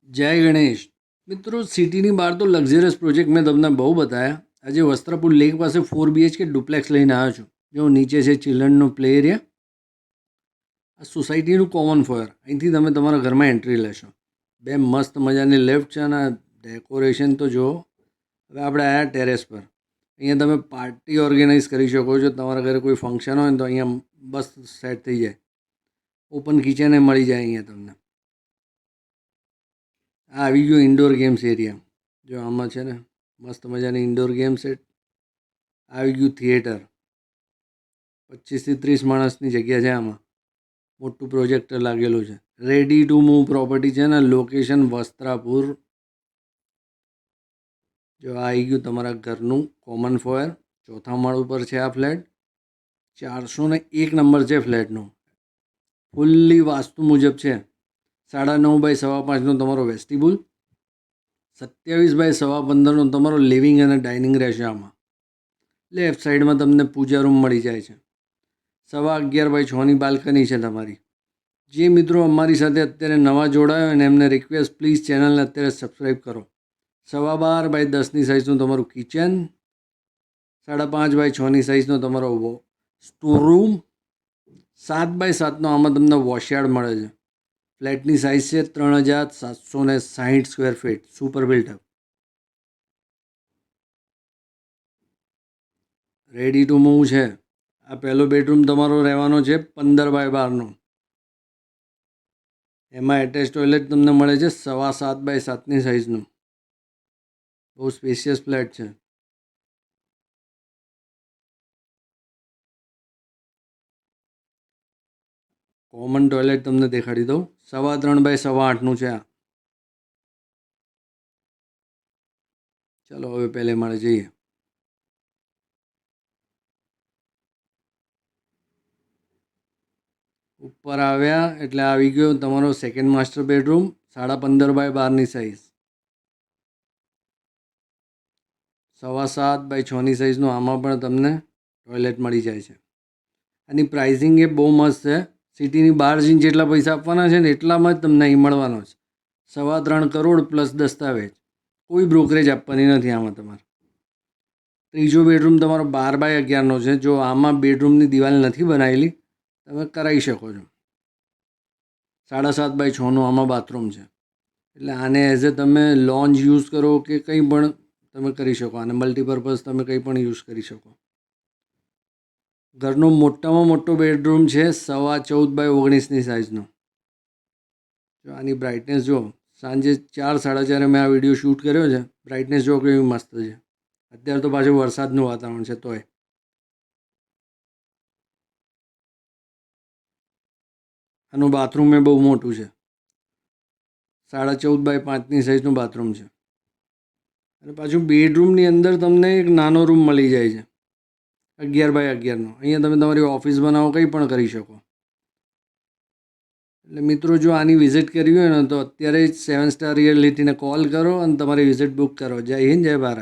જય ગણેશ. મિત્રો, સિટીની બહાર તો લક્ઝરિયસ પ્રોજેક્ટ મેં તમને બહુ બતાવ્યા. આજે વસ્ત્રાપુર લેક પાસે 4 BHK ડુપ્લેક્સ લઈને આવ્યો છું. જો નીચે છે ચિલ્ડ્રનનો પ્લે એરિયા, આ સોસાયટીનું કોમન ફોયર. અહીંથી તમે તમારા ઘરમાં એન્ટ્રી લેશો. બે મસ્ત મજાની લેફ્ટ છે અને ડેકોરેશન તો જુઓ. હવે આપણે આવ્યા ટેરેસ પર. અહીંયા તમે પાર્ટી ઓર્ગેનાઇઝ કરી શકો છો. તમારા ઘરે કોઈ ફંક્શન હોય ને તો અહીંયા બસ સેટ થઈ જાય. ઓપન કિચન એ મળી જાય અહીંયા તમને. આ આવી ગયું ઇન્ડોર ગેમ્સ એરિયા. જો આમાં છે ને મસ્ત મજાની ઇન્ડોર ગેમ સેટ. આવી ગયું થિયેટર. 25 થી 30 માણસની જગ્યા છે આમાં. મોટું પ્રોજેક્ટર લાગેલું છે. રેડી ટુ મૂવ પ્રોપર્ટી છે ને. લોકેશન વસ્ત્રાપુર. જો આ આવી ગયું તમારા ઘરનું કોમન ફોયર. ચોથા માળ ઉપર છે આ ફ્લેટ. 401 નંબર છે ફ્લેટનો. ફૂલ્લી વાસ્તુ મુજબ છે. 9.5 બાય 5.25નો તમારો વેસ્ટિબ્યુલ. 27 બાય 15.25નો તમારો લિવિંગ અને ડાઇનિંગ રહેશે આમાં. લેફ્ટ સાઈડમાં તમને પૂજા રૂમ મળી જાય છે. 11.25 બાય 6ની બાલ્કની છે તમારી. જે મિત્રો અમારી સાથે અત્યારે નવા જોડાયો અને એમને રિક્વેસ્ટ, પ્લીઝ ચેનલને અત્યારે સબસ્ક્રાઈબ કરો. 12.5 બાય 10ની સાઇઝનું તમારું કિચન. 5.5 બાય 6ની સાઇઝનો તમારો સ્ટોર રૂમ. 7 બાય 7નો આમાં તમને વોશયાર્ડ મળે છે. ફ્લેટની સાઇઝ છે 3760 square feet. Super built-up. Ready to move છે. આ પહેલો બેડરૂમ તમારો રહેવાનો છે 15 બાય 12નો. એમાં એટેચ ટોયલેટ તમને મળે છે 7.25 બાય 7ની સાઇઝનું. બહુ સ્પેશિયસ ફ્લેટ છે. કોમન ટોયલેટ તમને દેખાડી દઉં. 3.25 બાય 8.25નું છે આ. ચલો હવે પહેલે માળે જઈએ. ઉપર આવ્યા એટલે આવી ગયો તમારો સેકન્ડ માસ્ટર બેડરૂમ. 15.5 બાય 12ની સાઇઝ. 7.25 બાય 6ની સાઇઝનું આમાં પણ તમને ટોયલેટ મળી જાય છે. આની પ્રાઇઝિંગ એ બહુ મસ્ત છે. સિટીની બહાર જઈને જેટલા પૈસા આપવાના છે ને એટલામાં જ તમને અહીં મળવાનો છે. 3.25 કરોડ પ્લસ દસ્તાવેજ. કોઈ બ્રોકરેજ આપવાની નથી આમાં તમારે. ત્રીજો બેડરૂમ તમારો 12 બાય 11નો છે. જો આમાં બેડરૂમની દિવાલ નથી બનાવેલી, તમે કરાવી શકો છો. 7.5 બાય 6નું આમાં બાથરૂમ છે. એટલે આને એઝ એ તમે લોન્જ યુઝ કરો કે કંઈ પણ તમે કરી શકો. આને મલ્ટીપર્પઝ તમે કંઈ પણ યુઝ કરી શકો. ઘરનો મોટામાં મોટો બેડરૂમ છે 14.25 બાય 19ની સાઇઝનો. જો આની બ્રાઇટનેસ જુઓ. સાંજે 4-4:30 મેં આ વિડીયો શૂટ કર્યો છે. બ્રાઇટનેસ જુઓ કેવી મસ્ત છે. અત્યારે તો પાછું વરસાદનું વાતાવરણ છે તોય. આનું બાથરૂમ એ બહુ મોટું છે. 14.5 બાય 5ની સાઇઝનું બાથરૂમ છે. અને પાછું બેડરૂમની અંદર તમને એક નાનો રૂમ મળી જાય છે 11 બાય 11નો. અહીંયા તમે તમારી ઓફિસ બનાવો, કંઈ પણ કરી શકો. એટલે મિત્રો, જો આની વિઝિટ કરવી હોય ને તો અત્યારે જ 7 સ્ટાર રિયલિટીને કોલ કરો અને તમારી વિઝિટ બુક કરો. જય હિન્દ, જય ભારત.